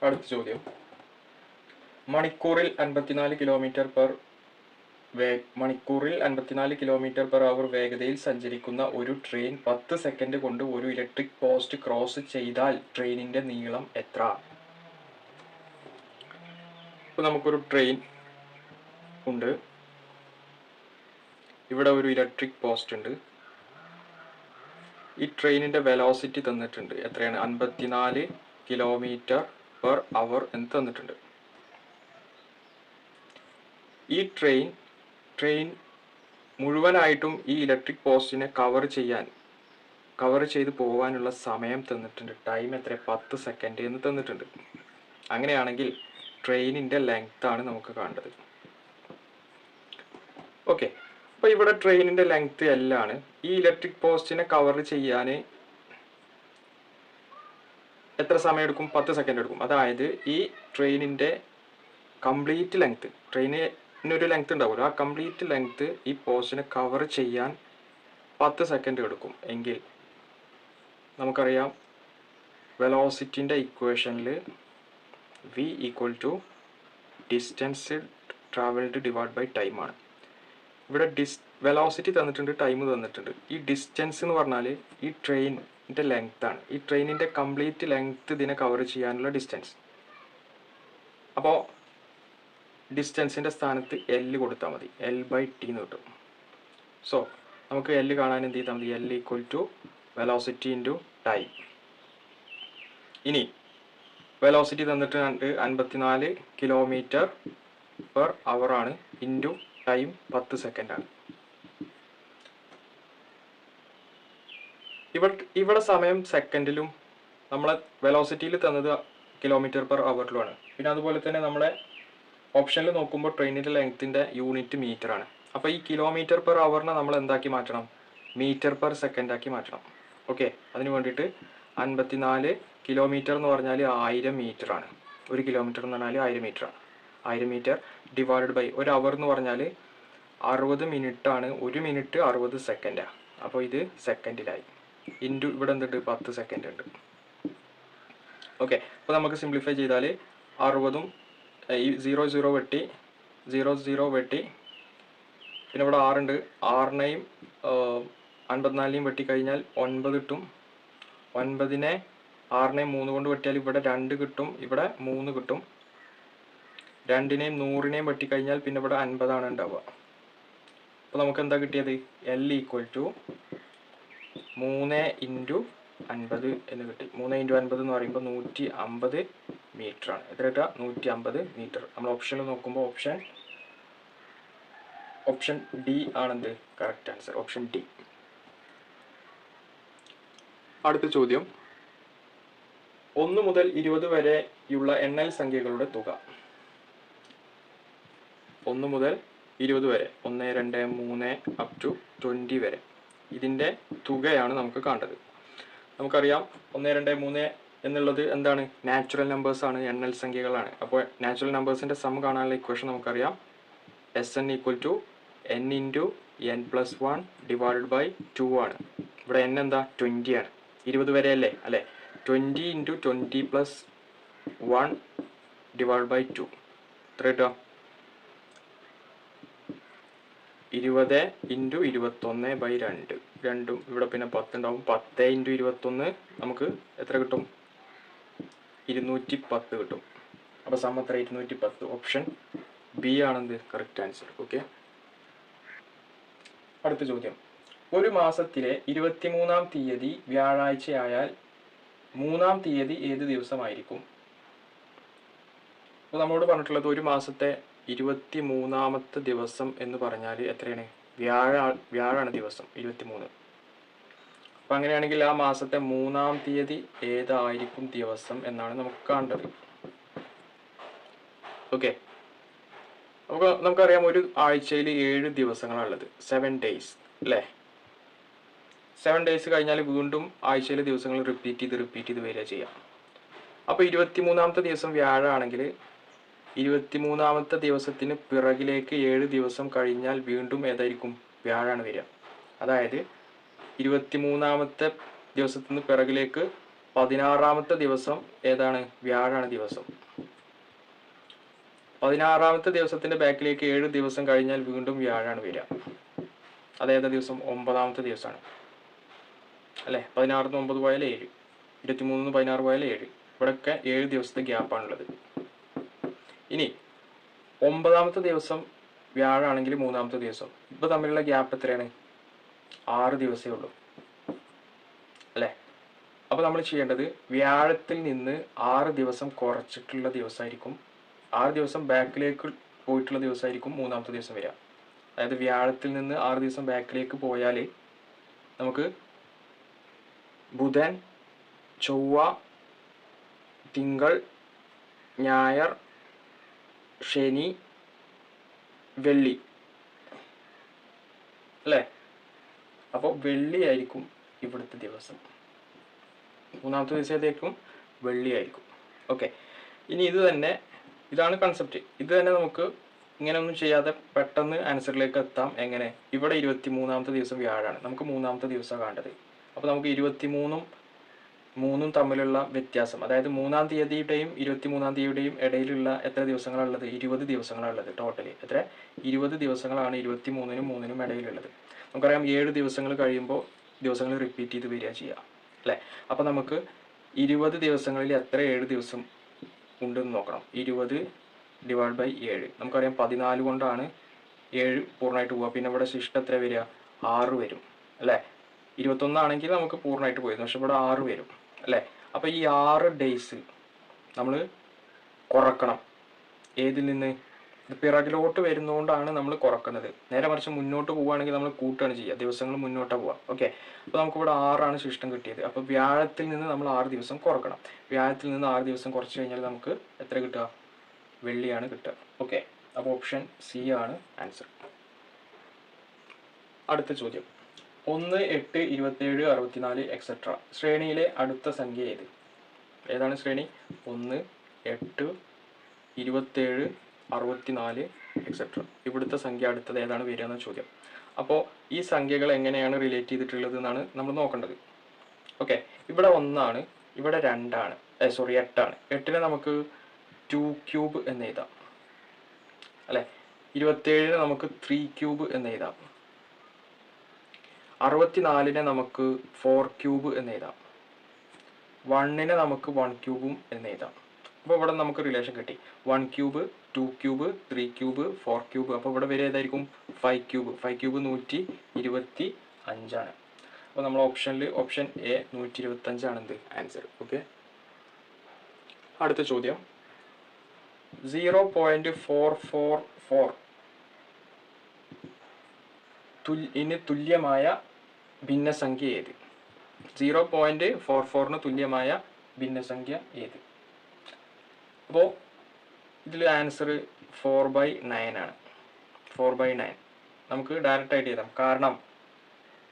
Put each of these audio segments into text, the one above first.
അടുത്ത ചോദ്യം, മണിക്കൂറിൽ 54 കിലോമീറ്റർ പെർ അവർ വേഗതയിൽ സഞ്ചരിക്കുന്ന ഒരു ട്രെയിൻ 10 സെക്കൻഡ് കൊണ്ട് ഒരു ഇലക്ട്രിക് പോസ്റ്റ് ക്രോസ് ചെയ്താൽ ട്രെയിനിന്റെ നീളം എത്ര? ഇപ്പോൾ നമുക്കൊരു ട്രെയിൻ ഉണ്ട്, ഇവിടെ ഒരു ഇലക്ട്രിക് പോസ്റ്റ് ഉണ്ട്. ഈ ട്രെയിനിന്റെ വെലോസിറ്റി തന്നിട്ടുണ്ട്. എത്രയാണ്? 54 കിലോമീറ്റർ പെർ അവർ എന്ന് തന്നിട്ടുണ്ട്. ഈ ട്രെയിൻ മുഴുവനായിട്ടും ഈ ഇലക്ട്രിക് പോസ്റ്റിനെ കവർ ചെയ്ത് പോകാനുള്ള സമയം തന്നിട്ടുണ്ട്. ടൈം എത്ര? 10 സെക്കൻഡ് എന്ന് തന്നിട്ടുണ്ട്. അങ്ങനെയാണെങ്കിൽ ട്രെയിനിന്റെ ലെങ്ത് ആണ് നമുക്ക് കാണേണ്ടത്. ഓക്കെ, അപ്പോൾ ഇവിടെ ട്രെയിനിന്റെ ലെങ്ത് L ആണ്. ഈ ഇലക്ട്രിക് പോസ്റ്റിനെ കവർ ചെയ്യാൻ എത്ര സമയം എടുക്കും? 10 സെക്കൻഡ് എടുക്കും. അതായത് ഈ ട്രെയിനിന്റെ കംപ്ലീറ്റ് ലെങ്ത്, ട്രെയിനിനൊരു ലെങ്ത് ഉണ്ടാവുമല്ലോ, ആ കംപ്ലീറ്റ് ലെങ്ത് ഈ പോസ്റ്റിനെ കവർ ചെയ്യാൻ 10 സെക്കൻഡ് എടുക്കും. എങ്കിൽ നമുക്കറിയാം വെലോസിറ്റിൻ്റെ ഇക്വേഷനിൽ v = distance travelled divide by time ആണ്. ഇവിടെ വെലോസിറ്റി തന്നിട്ടുണ്ട്, ടൈം തന്നിട്ടുണ്ട്. ഈ ഡിസ്റ്റൻസ് എന്ന് പറഞ്ഞാൽ ഈ ട്രെയിനിൻ്റെ ലെങ്ത് ആണ്. ഈ ട്രെയിനിൻ്റെ കംപ്ലീറ്റ് ലെങ്ത് ഇതിനെ കവർ ചെയ്യാനുള്ള ഡിസ്റ്റൻസ്. അപ്പോൾ ഡിസ്റ്റൻസിൻ്റെ സ്ഥാനത്ത് L കൊടുത്താൽ മതി. L/T എന്ന് കിട്ടും. സോ നമുക്ക് L കാണാൻ എന്ത് ചെയ്താൽ മതി? L = velocity into time. ഇനി വെലോസിറ്റി തന്നിട്ട് 54 കിലോമീറ്റർ പെർ അവർ ആണ്, ഇൻറ്റു ടൈം 10 സെക്കൻഡ് ആണ്. ഇവിടെ സമയം സെക്കൻഡിലും നമ്മളെ വെലോസിറ്റിയിൽ തന്നത് കിലോമീറ്റർ പെർ അവറിലുമാണ്. പിന്നെ അതുപോലെ തന്നെ നമ്മളെ ഓപ്ഷനിൽ നോക്കുമ്പോൾ ട്രെയിനിൻ്റെ ലെങ്ത്തിൻ്റെ യൂണിറ്റ് മീറ്റർ ആണ്. അപ്പോൾ ഈ കിലോമീറ്റർ പെർ അവറിനെ നമ്മൾ എന്താക്കി മാറ്റണം? മീറ്റർ പെർ സെക്കൻഡ് ആക്കി മാറ്റണം. ഓക്കെ, അതിന് വേണ്ടിയിട്ട് 54 കിലോമീറ്റർ എന്ന് പറഞ്ഞാൽ 1000 മീറ്റർ ആണ്. 1 കിലോമീറ്റർ എന്ന് പറഞ്ഞാൽ 1000 മീറ്റർ ആണ്. 1000 മീറ്റർ ഡിവൈഡഡ് ബൈ ഒരു അവർ എന്ന് പറഞ്ഞാൽ 60 മിനിറ്റ് ആണ്. 1 മിനിറ്റ് 60 സെക്കൻഡാണ്. അപ്പോൾ ഇത് സെക്കൻഡിലായി. ഇൻറ്റു ഇവിടെ എന്തുണ്ട്? 10 സെക്കൻഡ് ഉണ്ട്. ഓക്കെ, അപ്പോൾ നമുക്ക് സിംപ്ലിഫൈ ചെയ്താൽ 60ഉം 0 വെട്ടി 0 വെട്ടി, പിന്നെ ഇവിടെ 6 ഉണ്ട്. 6നെയും 54നെയും വെട്ടി കഴിഞ്ഞാൽ 9 കിട്ടും. 9നെ 6നെയും 3 കൊണ്ട് വെട്ടിയാൽ ഇവിടെ 2 കിട്ടും, ഇവിടെ 3 കിട്ടും. 2നെയും 100നെയും വെട്ടിക്കഴിഞ്ഞാൽ പിന്നെ ഇവിടെ 50 ആണ് ഉണ്ടാവുക. അപ്പോൾ നമുക്ക് എന്താ കിട്ടിയത്? L = 3 × 50 എന്ന് കിട്ടി. 3 × 50 എന്ന് പറയുമ്പോൾ 150 മീറ്റർ ആണ്. എത്ര കിട്ടുക? 150 മീറ്റർ. നമ്മൾ ഓപ്ഷനിൽ നോക്കുമ്പോൾ ഓപ്ഷൻ ഡി ആണെന്ത്? Correct answer. Option D. അടുത്ത ചോദ്യം, 1 മുതൽ 20 വരെയുള്ള എണ്ണൽ സംഖ്യകളുടെ തുക. 1 മുതൽ 20 വരെ, 1, 2, 3 അപ് ടു 20 വരെ, ഇതിൻ്റെ തുകയാണ് നമുക്ക് കാണേണ്ടത്. നമുക്കറിയാം 1, 2, 3 എന്നുള്ളത് എന്താണ്? നാച്ചുറൽ നമ്പേഴ്സ് ആണ്, എണ്ണൽ സംഖ്യകളാണ്. അപ്പോൾ നാച്ചുറൽ നമ്പേഴ്സിൻ്റെ സം കാണാനുള്ള ഇക്വേഷൻ നമുക്കറിയാം. Sn = n × n+1 divided by 2 ആണ്. ഇവിടെ n എന്താ? 20 ആണ്. 20 വരെ അല്ലേ? 20 × 20+1 ഡിവൈഡ് ബൈ 2 എത്ര കിട്ടുക? 20 × 21/2. രണ്ടും ഇവിടെ പിന്നെ 10 ഉണ്ടാവും. 10 × 21 നമുക്ക് എത്ര കിട്ടും? 210 കിട്ടും. അപ്പോൾ സം എത്ര? 210. ഓപ്ഷൻ ബി ആണെന്ത്? Correct answer. ഓക്കെ, അടുത്ത ചോദ്യം, ഒരു മാസത്തിലെ 23-ാം തീയതി വ്യാഴാഴ്ചയായാൽ 3-ാം തീയതി ഏത് ദിവസമായിരിക്കും? അപ്പോൾ നമ്മളോട് പറഞ്ഞിട്ടുള്ളത് ഒരു മാസത്തെ 23-ാമത്തെ ദിവസം എന്ന് പറഞ്ഞാൽ എത്രയാണ്? വ്യാഴാണ് ദിവസം 23. അപ്പം അങ്ങനെയാണെങ്കിൽ ആ മാസത്തെ 3-ാം തീയതി ഏതായിരിക്കും ദിവസം എന്നാണ് നമുക്ക് കാണേണ്ടത്. ഓക്കെ, അപ്പോൾ നമുക്കറിയാം ഒരു ആഴ്ചയിൽ 7 ദിവസങ്ങളാണുള്ളത്. 7 days അല്ലേ? 7 days കഴിഞ്ഞാൽ വീണ്ടും ആഴ്ചയിലെ ദിവസങ്ങൾ റിപ്പീറ്റ് ചെയ്ത് വരിക ചെയ്യാം. അപ്പോൾ 23-ാമത്തെ ദിവസം വ്യാഴാണെങ്കിൽ 23-ാമത്തെ ദിവസത്തിന് പിറകിലേക്ക് 7 ദിവസം കഴിഞ്ഞാൽ വീണ്ടും ഏതായിരിക്കും? വ്യാഴാണ് വരിക. അതായത് 23-ാമത്തെ ദിവസത്തിന് പിറകിലേക്ക് 16ാമത്തെ ദിവസം ഏതാണ്? വ്യാഴാണ് ദിവസം. 16ാമത്തെ ദിവസത്തിന്റെ ബാക്കിലേക്ക് 7 ദിവസം കഴിഞ്ഞാൽ വീണ്ടും വ്യാഴാണ് വരിക. അതേതാ ദിവസം? 9ാമത്തെ ദിവസമാണ് അല്ലേ? 16 9 പോയാൽ 7, 23 16 പോയാൽ 7. ഇവിടെയൊക്കെ 7 ദിവസത്തെ ഗ്യാപ്പാണുള്ളത്. ഇനി 9ാമത്തെ ദിവസം വ്യാഴാണെങ്കിൽ 3ാമത്തെ ദിവസം, ഇപ്പൊ തമ്മിലുള്ള ഗ്യാപ്പ് എത്രയാണ്? 6 ദിവസമേ ഉള്ളൂ അല്ലേ? അപ്പോൾ നമ്മൾ ചെയ്യേണ്ടത് വ്യാഴത്തിൽ നിന്ന് 6 ദിവസം കുറച്ചിട്ടുള്ള ദിവസമായിരിക്കും, 6 ദിവസം ബാക്കിലേക്ക് പോയിട്ടുള്ള ദിവസമായിരിക്കും 3ാമത്തെ ദിവസം വരിക. അതായത് വ്യാഴത്തിൽ നിന്ന് 6 ദിവസം ബാക്കിലേക്ക് പോയാൽ നമുക്ക് ബുധൻ, ചൊവ്വ, തിങ്കൾ, ഞായർ, ശനി, വെള്ളി അല്ലേ? അപ്പോൾ വെള്ളിയായിരിക്കും ഇവിടുത്തെ ദിവസം. 3ാമത്തെ ദിവസത്തേക്കും വെള്ളിയായിരിക്കും. ഓക്കെ, ഇനി ഇതാണ് കൺസെപ്റ്റ്. ഇത് തന്നെ നമുക്ക് ഇങ്ങനെ ഒന്നും ചെയ്യാതെ പെട്ടെന്ന് ആൻസറിലേക്ക് എത്താം. എങ്ങനെ? ഇവിടെ 23ാമത്തെ ദിവസം വ്യാഴാണ്, നമുക്ക് 3ാമത്തെ ദിവസമാണ് കാണേണ്ടത്. അപ്പോൾ നമുക്ക് 23ഉം 3ഉം തമ്മിലുള്ള വ്യത്യാസം, അതായത് 3ാം തീയതിയുടെയും 23ാം തീയതിയുടെയും ഇടയിലുള്ള എത്ര ദിവസങ്ങളാണുള്ളത്? 20 ദിവസങ്ങളാണുള്ളത്. ടോട്ടലി എത്ര? 20 ദിവസങ്ങളാണ് 23നും 3നും ഇടയിലുള്ളത്. നമുക്കറിയാം 7 ദിവസങ്ങൾ കഴിയുമ്പോൾ ദിവസങ്ങൾ റിപ്പീറ്റ് ചെയ്ത് വരിക ചെയ്യുക അല്ലേ? അപ്പോൾ നമുക്ക് 20 ദിവസങ്ങളിൽ എത്ര 7 ദിവസം ഉണ്ടെന്ന് നോക്കണം. 20 ഡിവൈഡ് ബൈ 7, നമുക്കറിയാം 14 കൊണ്ടാണ് 7 പൂർണ്ണമായിട്ട് പോവുക. പിന്നെ ഇവിടെ ശിഷ്ടം എത്ര വരിക? 6 വരും അല്ലേ? 21 ആണെങ്കിൽ നമുക്ക് പൂർണ്ണമായിട്ട് പോയിരുന്നു, പക്ഷെ ഇവിടെ 6 വരും അല്ലേ? അപ്പോൾ ഈ 6 ഡേയ്സ് നമ്മൾ കുറക്കണം. ഏതിൽ നിന്ന്? പിറകിലോട്ട് വരുന്നതുകൊണ്ടാണ് നമ്മൾ കുറക്കുന്നത്. നേരെ മറിച്ച് മുന്നോട്ട് പോവുകയാണെങ്കിൽ നമ്മൾ കൂട്ടുകയാണ് ചെയ്യുക, ദിവസങ്ങൾ മുന്നോട്ടാണ് പോവുക. ഓക്കെ, അപ്പോൾ നമുക്കിവിടെ 6 ശിഷ്ടം കിട്ടിയത്. അപ്പോൾ വ്യാഴത്തിൽ നിന്ന് നമ്മൾ 6 ദിവസം കുറക്കണം. വ്യാഴത്തിൽ നിന്ന് 6 ദിവസം കുറച്ച് കഴിഞ്ഞാൽ നമുക്ക് എത്ര കിട്ടുക? വെള്ളിയാണ് കിട്ടുക. ഓക്കെ, അപ്പോൾ ഓപ്ഷൻ സി ആണ് ആൻസർ. അടുത്ത ചോദ്യം, 1 8 27 64 എക്സെട്ര ശ്രേണിയിലെ അടുത്ത സംഖ്യ ഏത്? ഏതാണ് ശ്രേണി? 1 8 27 64 എക്സെട്ര. ഇവിടുത്തെ സംഖ്യ അടുത്തത് ഏതാണ് വരിക എന്ന ചോദ്യം. അപ്പോൾ ഈ സംഖ്യകൾ എങ്ങനെയാണ് റിലേറ്റ് ചെയ്തിട്ടുള്ളത് എന്നാണ് നമ്മൾ നോക്കേണ്ടത്. ഓക്കെ, ഇവിടെ 1 ആണ്, ഇവിടെ 2 ആണ്, 8 ആണ്. 8നെ നമുക്ക് 2 ക്യൂബ് എന്ന് എഴുതാം അല്ലേ? 27നെ നമുക്ക് 3 ക്യൂബ് എന്ന് എഴുതാം. 64നെ നമുക്ക് 4 ക്യൂബ് എന്ന് എഴുതാം. 1നെ നമുക്ക് 1 ക്യൂബും എന്ന് എഴുതാം. അപ്പോൾ ഇവിടെ നമുക്ക് റിലേഷൻ കിട്ടി. 1 ക്യൂബ്, 2 ക്യൂബ്, 3 ക്യൂബ്, 4 ക്യൂബ്. അപ്പോൾ ഇവിടെ വരെ ഏതായിരിക്കും? 5 ക്യൂബ്. 5 ക്യൂബ് 125 ആണ്. അപ്പോൾ നമ്മൾ ഓപ്ഷൻ എ 125 ആണ് എന്ത്? ആൻസർ. ഓക്കെ, അടുത്ത ചോദ്യം, 0.444 തുല്യമായ ഭിന്നസംഖ്യ ഏത്? 0.44 തുല്യമായ ഭിന്നസംഖ്യ ഏത്? അപ്പോൾ ഇതിൽ ആൻസർ 4/9 ആണ്. 4/9 നമുക്ക് ഡയറക്റ്റ് ആയിട്ട് എഴുതാം. കാരണം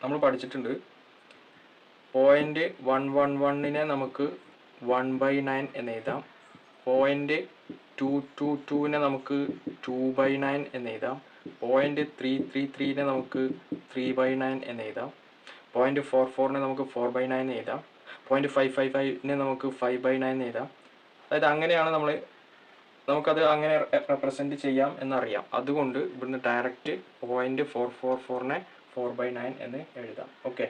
നമ്മൾ പഠിച്ചിട്ടുണ്ട് 0.111നെ നമുക്ക് 1/9 എന്ന് എഴുതാം. 0.222നെ നമുക്ക് 2/9 എന്ന് എഴുതാം. 0.333നെ നമുക്ക് 3/9 എന്ന് എഴുതാം. 0.44നെ നമുക്ക് 4/9 എന്ന് എഴുതാം. 0.555നെ നമുക്ക് 5/9 എന്ന് എഴുതാം. അതായത് അങ്ങനെയാണ് നമുക്കത് അങ്ങനെ റെപ്രസെൻറ്റ് ചെയ്യാം എന്നറിയാം. അതുകൊണ്ട് ഇവിടുന്ന് ഡയറക്റ്റ് 0.444നെ 4/9 എന്ന് എഴുതാം. ഓക്കെ,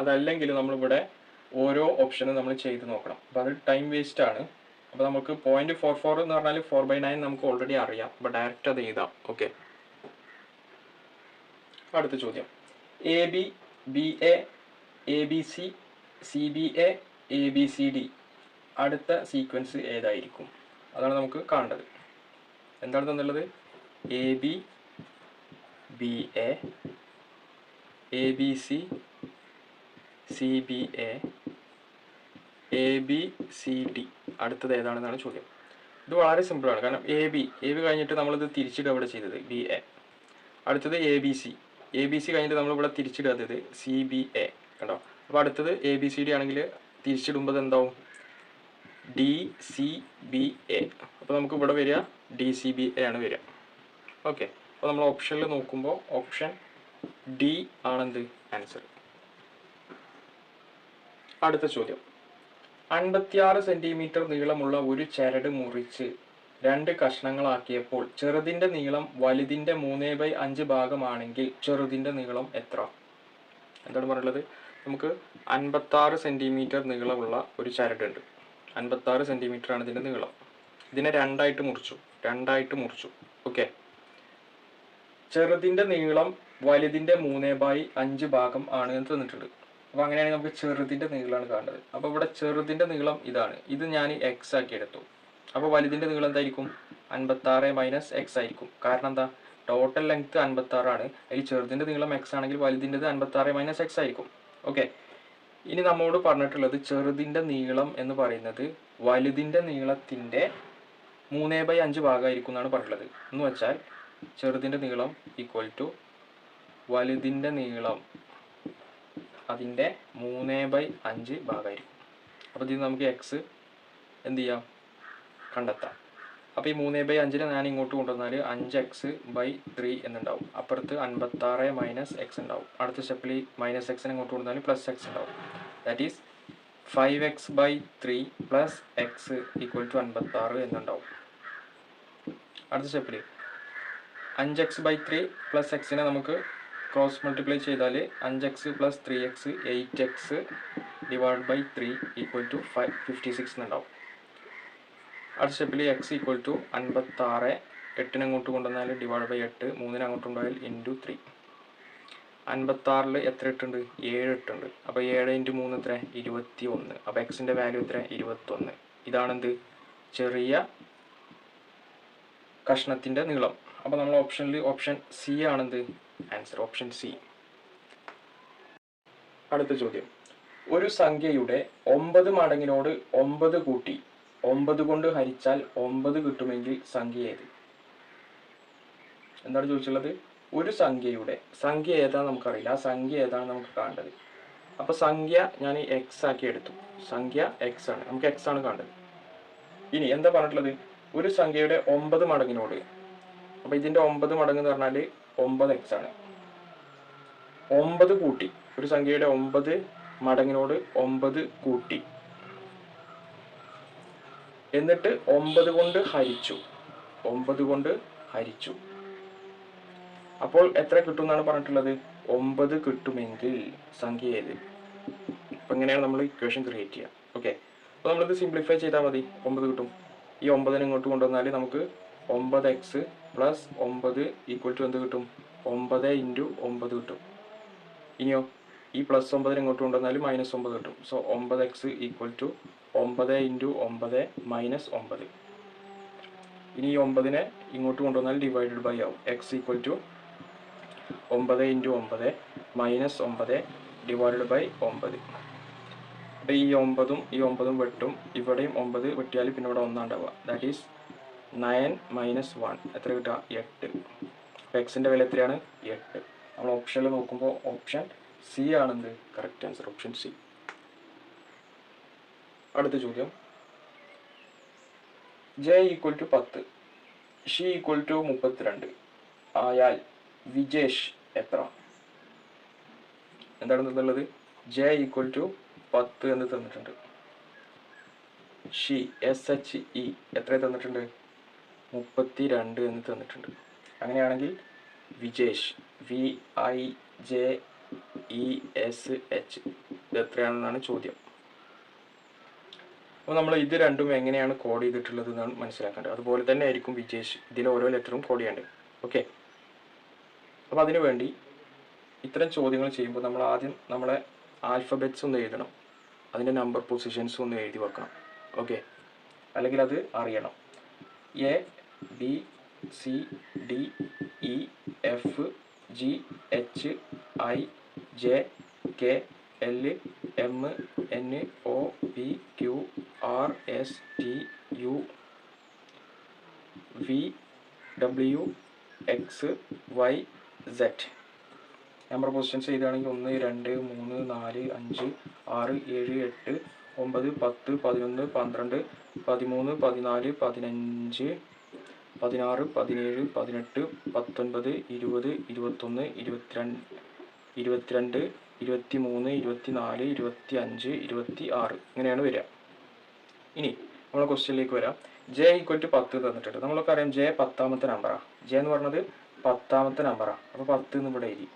അതല്ലെങ്കിൽ നമ്മളിവിടെ ഓരോ ഓപ്ഷനും നമ്മൾ ചെയ്ത് നോക്കണം. അപ്പോൾ അത് ടൈം വേസ്റ്റ് ആണ്. അപ്പോൾ നമുക്ക് 0.44 എന്ന് പറഞ്ഞാൽ 4/9 നമുക്ക് ഓൾറെഡി അറിയാം. അപ്പോൾ ഡയറക്റ്റ് അത് എഴുതാം. ഓക്കെ, അടുത്ത ചോദ്യം, AB, BA, ABC, CBA, ABCD അടുത്ത സീക്വൻസ് ഏതായിരിക്കും? അതാണ് നമുക്ക് കാണേണ്ടത്. എന്താണ് തന്നുള്ളത്? AB, BA, ABC, CBA, ABCD അടുത്തത് ഏതാണെന്നാണ് ചോദ്യം. ഇത് വളരെ സിമ്പിളാണ്. കാരണം എ ബി കഴിഞ്ഞിട്ട് നമ്മളിത് തിരിച്ചിടുക ഇവിടെ ചെയ്തത് BA. അടുത്തത് ABC കഴിഞ്ഞിട്ട് നമ്മളിവിടെ തിരിച്ചിടാത്തത് CBA. കണ്ടോ? അപ്പോൾ അടുത്തത് ABCD ആണെങ്കിൽ തിരിച്ചിടുമ്പോൾ എന്താവും? DCBA. അപ്പോൾ നമുക്ക് ഇവിടെ വരിക DCBA ആണ് വരിക. ഓക്കെ, അപ്പോൾ നമ്മൾ ഓപ്ഷനിൽ നോക്കുമ്പോൾ ഓപ്ഷൻ ഡി ആണെന്ത്? ആൻസർ. അടുത്ത ചോദ്യം, 56 സെന്റിമീറ്റർ നീളമുള്ള ഒരു ചരട് മുറിച്ച് 2 കഷ്ണങ്ങളാക്കിയപ്പോൾ ചെറുതിന്റെ നീളം വലുതിന്റെ 3/5 ഭാഗമാണെങ്കിൽ ചെറുതിന്റെ നീളം എത്ര? എന്താണ് പറയുന്നത്? നമുക്ക് 56 സെന്റിമീറ്റർ നീളമുള്ള ഒരു ചരടുണ്ട്. 56 സെന്റിമീറ്റർ ആണ് ഇതിന്റെ നീളം. ഇതിനെ രണ്ടായിട്ട് മുറിച്ചു. ഓക്കെ. ചെറുതിന്റെ നീളം വലുതിന്റെ 3/5 ഭാഗം ആണ് എന്ന് തന്നിട്ടുണ്ട്. അപ്പൊ അങ്ങനെയാണെങ്കിൽ നമുക്ക് ചെറുതിന്റെ നീളമാണ് കാണേണ്ടത്. അപ്പൊ ഇവിടെ ചെറുതിന്റെ നീളം ഇതാണ്. ഇത് ഞാൻ എക്സ് ആക്കി എടുത്തു. അപ്പോൾ വലുതിന്റെ നീളം എന്തായിരിക്കും? 56 - x ആയിരിക്കും. കാരണം എന്താ? ടോട്ടൽ ലെങ്ത് 56 ആണ്. അതിൽ ചെറുതിന്റെ നീളം x ആണെങ്കിൽ വലുതിൻ്റെത് 56 - x ആയിരിക്കും. ഓക്കെ. ഇനി നമ്മോട് പറഞ്ഞിട്ടുള്ളത് ചെറുതിന്റെ നീളം എന്ന് പറയുന്നത് വലുതിന്റെ നീളത്തിന്റെ 3/5 ഭാഗമായിരിക്കും എന്നാണ് പറഞ്ഞിട്ടുള്ളത്. എന്ന് വെച്ചാൽ ചെറുതിന്റെ നീളം ഈക്വൽ ടു വലുതിന്റെ നീളം അതിൻ്റെ 3/5 ഭാഗമായിരിക്കും. അപ്പോൾ ഇതിൽ നമുക്ക് എക്സ് എന്ത് ചെയ്യാം? കണ്ടെത്താം. അപ്പോൾ ഈ 3/5 ഞാൻ ഇങ്ങോട്ട് കൊണ്ടുവന്നാൽ 5x/3 എന്നുണ്ടാവും. അപ്പുറത്ത് 56 - x ഉണ്ടാവും. അടുത്ത സ്റ്റെപ്പിൽ -x ഇങ്ങോട്ട് കൊണ്ടുവന്നാൽ +x ഉണ്ടാവും. That is 5x/3 + x = 56 എന്നുണ്ടാവും. അടുത്ത സ്റ്റെപ്പിൽ 5x/3 + x നമുക്ക് ക്രോസ് മൾട്ടിപ്ലൈ ചെയ്താൽ 5x + 3x 8x/3 = 56 എന്നുണ്ടാവും. അടുത്ത സ്റ്റെപ്പിൽ x = 56, 8 അങ്ങോട്ട് കൊണ്ടുവന്നാൽ /8, 3 അങ്ങോട്ട് കൊണ്ടുപോയാൽ × 3. 56 എത്ര ഇട്ടുണ്ട്? 7 ഇട്ടുണ്ട്. അപ്പോൾ 7 × 3 എത്ര? 21. അപ്പോൾ എക്സിൻ്റെ വാല്യൂ എത്ര? 21. ഇതാണെന്ത്? ചെറിയ കഷ്ണത്തിൻ്റെ നീളം. അപ്പോൾ നമ്മൾ ഓപ്ഷൻ സി ആണെന്ത് ആൻസർ? Option C. അടുത്ത ചോദ്യം, ഒരു സംഖ്യയുടെ 9 മടങ്ങിനോട് 9 കൂട്ടി 9 കൊണ്ട് ഹരിച്ചാൽ 9 കിട്ടുമെങ്കിൽ സംഖ്യ ഏത്? എന്താണ് ചോദിച്ചുള്ളത്? ഒരു സംഖ്യ ഏതാണെന്ന് നമുക്കറിയില്ല. ആ സംഖ്യ ഏതാണ് നമുക്ക് കാണേണ്ടത്. അപ്പോൾ സംഖ്യ ഞാൻ എക്സ് ആക്കി എടുത്തു. സംഖ്യ എക്സ് ആണ്, നമുക്ക് എക്സ് ആണ് കാണേണ്ടത്. ഇനി എന്താ പറഞ്ഞിട്ടുള്ളത്? ഒരു സംഖ്യയുടെ 9 മടങ്ങിനോട്, അപ്പോൾ ഇതിൻ്റെ 9 മടങ്ങ് എന്ന് പറഞ്ഞാൽ 9x ആണ്. 9 കൂട്ടി, ഒരു സംഖ്യയുടെ 9 മടങ്ങിനോട് 9 കൂട്ടി, എന്നിട്ട് 9 കൊണ്ട് ഹരിച്ചു. അപ്പോൾ എത്ര കിട്ടും എന്നാണ് പറഞ്ഞിട്ടുള്ളത്? 9 കിട്ടുമെങ്കിൽ സംഖ്യ ഏത്? അപ്പം ഇങ്ങനെയാണ് നമ്മൾ ഇക്വേഷൻ ക്രിയേറ്റ് ചെയ്യുക. ഓക്കെ. അപ്പോൾ നമ്മളിത് സിംപ്ലിഫൈ ചെയ്താൽ മതി. 9 കിട്ടും. ഈ 9 ഇങ്ങോട്ട് കൊണ്ടുവന്നാൽ നമുക്ക് 9x + 9 = എന്ത് കിട്ടും? 9 × 9 കിട്ടും. ഇനിയോ ഈ +9 ഇങ്ങോട്ട് കൊണ്ടുവന്നാൽ -9 കിട്ടും. So 9x = 9 × 9 - 9. ഇനി ഈ 9നെ ഇങ്ങോട്ട് കൊണ്ടുവന്നാൽ ഡിവൈഡഡ് ബൈ ആവും. x = 9 × 9 - 9 divided by 9. അപ്പോൾ ഈ 9ഉം ഈ 9ഉം വെട്ടും. ഇവിടെയും 9 വെട്ടിയാൽ പിന്നെ ഇവിടെ 1 ഉണ്ടാവുക. ദാറ്റ് ഈസ് 9 - 1 എത്ര കിട്ടുക? 8. അപ്പോൾ എക്സിൻ്റെ വില എത്രയാണ്? 8. നമ്മൾ ഓപ്ഷനിൽ നോക്കുമ്പോൾ ഓപ്ഷൻ സി ആണെന്ത് കറക്റ്റ് ആൻസർ? Option C. അടുത്ത ചോദ്യം, J = 10, ഷി = 32 ആയാൽ വിജേഷ് എത്ര? എന്താണ് തന്നുള്ളത്? J = 10 എന്ന് തന്നിട്ടുണ്ട്. ഷി SHE എത്ര തന്നിട്ടുണ്ട്? 32 എന്ന് തന്നിട്ടുണ്ട്. അങ്ങനെയാണെങ്കിൽ വിജേഷ് VIJESH ഇത് എത്രയാണെന്നാണ് ചോദ്യം. അപ്പോൾ നമ്മൾ ഇത് രണ്ടും എങ്ങനെയാണ് കോഡ് ചെയ്തിട്ടുള്ളത് എന്നാണ് മനസ്സിലാക്കേണ്ടത്. അതുപോലെ തന്നെ ആയിരിക്കും വിജേഷ്. ഇതിൽ ഓരോ ലെറ്ററും കോഡ് ചെയ്യേണ്ടത്. ഓക്കെ. അപ്പോൾ അതിനു വേണ്ടി ഇത്തരം ചോദ്യങ്ങൾ ചെയ്യുമ്പോൾ നമ്മൾ ആദ്യം നമ്മളെ ആൽഫബറ്റ്സ് ഒന്ന് എഴുതണം. അതിൻ്റെ നമ്പർ പൊസിഷൻസ് ഒന്ന് എഴുതി വെക്കണം. ഓക്കെ. അല്ലെങ്കിൽ അത് അറിയണം. A B C D E F G H I J K L M N O P Q R S T U V W X Y Z. Number positions എഴുതുകയാണെങ്കിൽ 1 2 3 4 5 6 7 8 9 10 11 12 13 14 15 16 17 18 19 20 21 22 23, 24, 25, 26 ഇങ്ങനെയാണ് വരിക. ഇനി നമ്മളെ ക്വസ്റ്റ്യനിലേക്ക് വരാം. ജെ ഈക്വൽ ടു 10 തന്നിട്ടുണ്ട്. നമ്മളൊക്കെ അറിയാം ജെ 10ാമത്തെ നമ്പറാണ്. ജെ എന്ന് പറഞ്ഞത് 10ാമത്തെ നമ്പറാണ്. അപ്പോൾ 10 എന്ന് ഇവിടെ എഴുതി.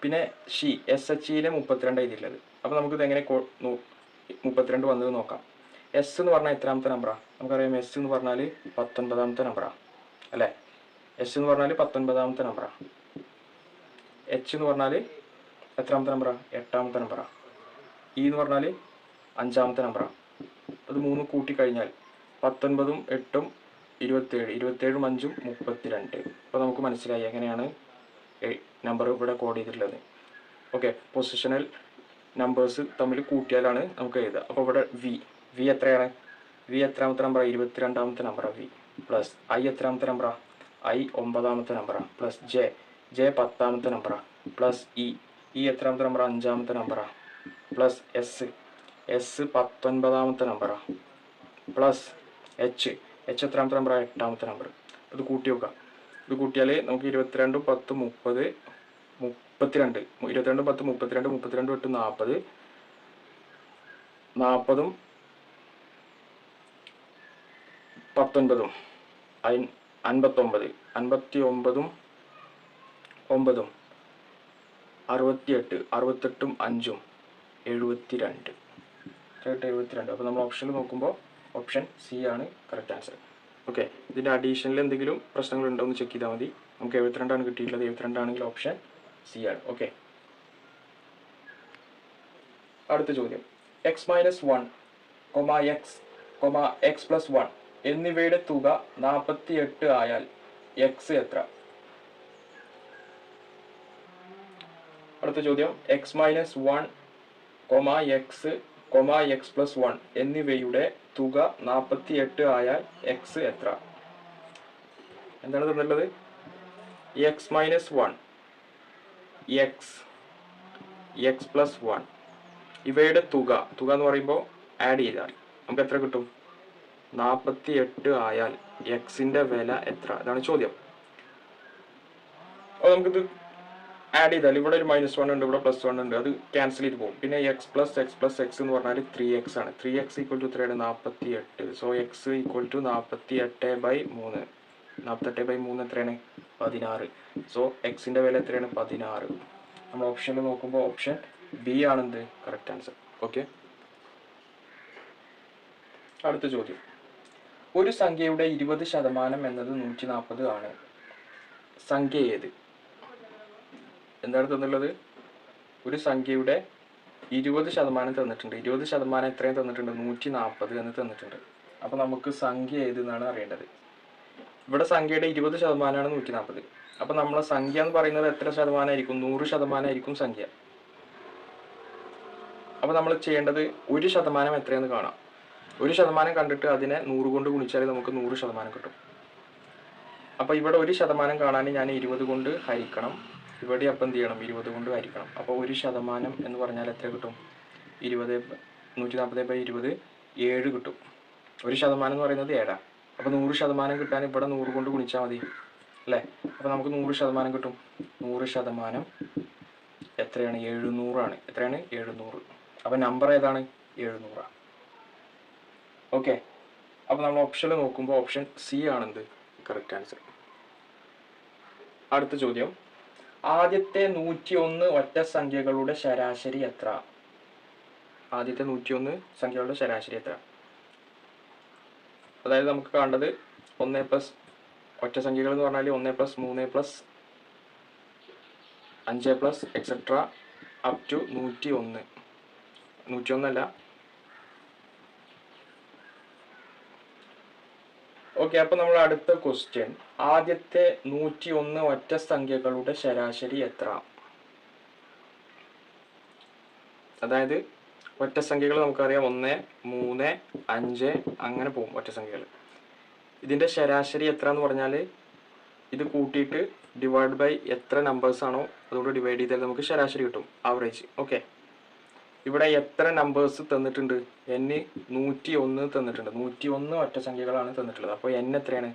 പിന്നെ ഷി SHയിലെ 32 എഴുതിയിട്ടുള്ളത്. അപ്പോൾ നമുക്കിത് എങ്ങനെ 32 വന്നത് നോക്കാം. എസ് എന്ന് പറഞ്ഞാൽ എത്രാമത്തെ നമ്പറാണ്? നമുക്കറിയാം എസ് എന്ന് പറഞ്ഞാൽ 19ാമത്തെ നമ്പറാണ് അല്ലേ? എസ് എന്ന് പറഞ്ഞാൽ 19ാമത്തെ നമ്പറാണ്. എച്ച് എന്ന് പറഞ്ഞാൽ എത്രാമത്തെ നമ്പറാണ്? 8ാമത്തെ നമ്പറാണ്. ഇ എന്ന് പറഞ്ഞാൽ 5ാമത്തെ നമ്പറാണ്. അത് 3 കൂട്ടിക്കഴിഞ്ഞാൽ 19ഉം 8ഉം 27, 27ഉം 5ഉം 32. അപ്പോൾ നമുക്ക് മനസ്സിലായി എങ്ങനെയാണ് നമ്പർ ഇവിടെ കോഡ് ചെയ്തിട്ടുള്ളത്. ഓക്കെ, പൊസിഷണൽ നമ്പേഴ്സ് തമ്മിൽ കൂട്ടിയാലാണ് നമുക്ക് എഴുതുക. അപ്പോൾ ഇവിടെ വി എത്രയാണ്? വി എത്രാമത്തെ നമ്പറാണ്? 22ാമത്തെ നമ്പറാണ് വി. പ്ലസ് ഐ എത്രാമത്തെ നമ്പറാണ്? ഐ 9ാമത്തെ നമ്പറാണ്. പ്ലസ് ജെ 10ാമത്തെ നമ്പറാണ്. പ്ലസ് ഇ എത്രാമത്തെ നമ്പറാണ്? 5ാമത്തെ നമ്പറാണ്. പ്ലസ് എസ് 19ാമത്തെ നമ്പറാണ്. പ്ലസ് എച്ച് എത്രാമത്തെ നമ്പറാണ്? 8ാമത്തെ നമ്പർ. ഇത് കൂട്ടി വെക്കാം. ഇത് കൂട്ടിയാൽ നമുക്ക് 22, 10, 30, 32. 22, 10, 32, 32 8 40, 40ഉം 19ഉം 59, 59ഉം 9ഉം 68, 68ഉം 5ഉം 72. 72. അപ്പോൾ നമ്മൾ ഓപ്ഷനിൽ നോക്കുമ്പോൾ ഓപ്ഷൻ സി ആണ് കറക്റ്റ് ആൻസർ. ഓക്കെ, ഇതിൻ്റെ അഡീഷണൽ എന്തെങ്കിലും പ്രശ്നങ്ങളുണ്ടോ എന്ന് ചെക്ക് ചെയ്താൽ മതി. നമുക്ക് 72 കിട്ടിയിട്ടുള്ളത്. 72 ആണെങ്കിൽ ഓപ്ഷൻ സി ആണ്. ഓക്കെ, അടുത്ത ചോദ്യം. x-1, x, x+1 എന്നിവയുടെ തുക 48 ആയാൽ x എത്ര? അടുത്ത ചോദ്യം. x-1, x, x+1 എന്നിവയുടെ തുക 48 ആയാൽ x എത്ര? എന്താണ് തന്നിട്ടുള്ളത്? x-1, x+1 ഇവയുടെ തുക എന്ന് പറയുമ്പോൾ ആഡ് ചെയ്താൽ നമുക്ക് എത്ര കിട്ടും? 48 ആയാൽ എക്സിന്റെ വില എത്ര? അതാണ് ചോദ്യം. അപ്പോൾ നമുക്കിത് ആഡ് ചെയ്താൽ ഇവിടെ ഒരു -1 ഉണ്ട്, ഇവിടെ +1 ഉണ്ട്, അത് ക്യാൻസൽ ചെയ്ത് പോകും. പിന്നെ x എന്ന് പറഞ്ഞാൽ 3x ആണ്. 3x = എത്രയാണ്? 48. So x = 48/3. 48/3 എത്രയാണ്? 16. സോ എക്സിന്റെ വില എത്രയാണ്? 16. നമ്മൾ ഓപ്ഷനിൽ നോക്കുമ്പോൾ ഓപ്ഷൻ ബി ആണെന്ത് കറക്റ്റ് ആൻസർ. ഓക്കെ, അടുത്ത ചോദ്യം. ഒരു സംഖ്യയുടെ 20% എന്നത് 140 ആണ്. സംഖ്യ ഏത്? എന്താണ് തന്നുള്ളത്? ഒരു സംഖ്യയുടെ 20% തന്നിട്ടുണ്ട്. 20% എത്രയും തന്നിട്ടുണ്ട്? 140 എന്ന് തന്നിട്ടുണ്ട്. അപ്പോൾ നമുക്ക് സംഖ്യ ഏതെന്നാണ് അറിയേണ്ടത്. ഇവിടെ സംഖ്യയുടെ 20% ആണ് 140. അപ്പോൾ നമ്മളെ സംഖ്യ എന്ന് പറയുന്നത് എത്ര ശതമാനമായിരിക്കും? 100% സംഖ്യ. അപ്പോൾ നമ്മൾ ചെയ്യേണ്ടത് 1% എത്രയെന്ന് കാണാം. 1% കണ്ടിട്ട് അതിനെ 100 കൊണ്ട് ഗുണിച്ചാൽ നമുക്ക് 100% കിട്ടും. അപ്പോൾ ഇവിടെ 1% കാണാൻ ഞാൻ 20 കൊണ്ട് ഹരിക്കണം. ഇവിടെ അപ്പം എന്ത് ചെയ്യണം? 20 കൊണ്ട് ഹരിക്കണം. അപ്പോൾ 1% എന്ന് പറഞ്ഞാൽ എത്ര കിട്ടും? 140/20 7 കിട്ടും. 1% എന്ന് പറയുന്നത് 7. അപ്പോൾ 100% കിട്ടാൻ ഇവിടെ 100 കൊണ്ട് ഗുണിച്ചാൽ മതി അല്ലേ? അപ്പോൾ നമുക്ക് 100% കിട്ടും. 100% എത്രയാണ്? 700 ആണ്. എത്രയാണ്? 700. അപ്പോൾ നമ്പർ ഏതാണ്? 700. ഓക്കെ, അപ്പോൾ നമ്മൾ ഓപ്ഷനിൽ നോക്കുമ്പോൾ ഓപ്ഷൻ സി ആണെന്ത് കറക്റ്റ് ആൻസർ. അടുത്ത ചോദ്യം. ആദ്യത്തെ 101 ഒറ്റ സംഖ്യകളുടെ ശരാശരി എത്ര? ആദ്യത്തെ 101 സംഖ്യകളുടെ ശരാശരി എത്ര? അതായത് നമുക്ക് കാണേണ്ടത് 1+ ഒറ്റ സംഖ്യകൾ എന്ന് പറഞ്ഞാൽ 1+, 3+, 5+, എക്സെട്ര അപ് ടു 101. 101 അല്ല. ഓക്കെ, അപ്പോൾ നമ്മൾ അടുത്ത ക്വസ്റ്റ്യൻ. ആദ്യത്തെ 101 ഒറ്റ സംഖ്യകളുടെ ശരാശരി എത്ര? അതായത് ഒറ്റ സംഖ്യകൾ നമുക്കറിയാം 1, 3, 5 അങ്ങനെ പോകും ഒറ്റ സംഖ്യകൾ. ഇതിൻ്റെ ശരാശരി എത്ര എന്ന് പറഞ്ഞാൽ ഇത് കൂട്ടിയിട്ട് ഡിവൈഡ് ബൈ എത്ര നമ്പേഴ്സ് ആണോ അതുകൊണ്ട് ഡിവൈഡ് ചെയ്താൽ നമുക്ക് ശരാശരി കിട്ടും, ആവറേജ്. ഓക്കെ, ഇവിടെ എത്ര നമ്പേഴ്സ് തന്നിട്ടുണ്ട്? n 101 തന്നിട്ടുണ്ട്. 101 ഒറ്റ സംഖ്യകളാണ് തന്നിട്ടുള്ളത്. അപ്പോൾ n എത്രയാണ്?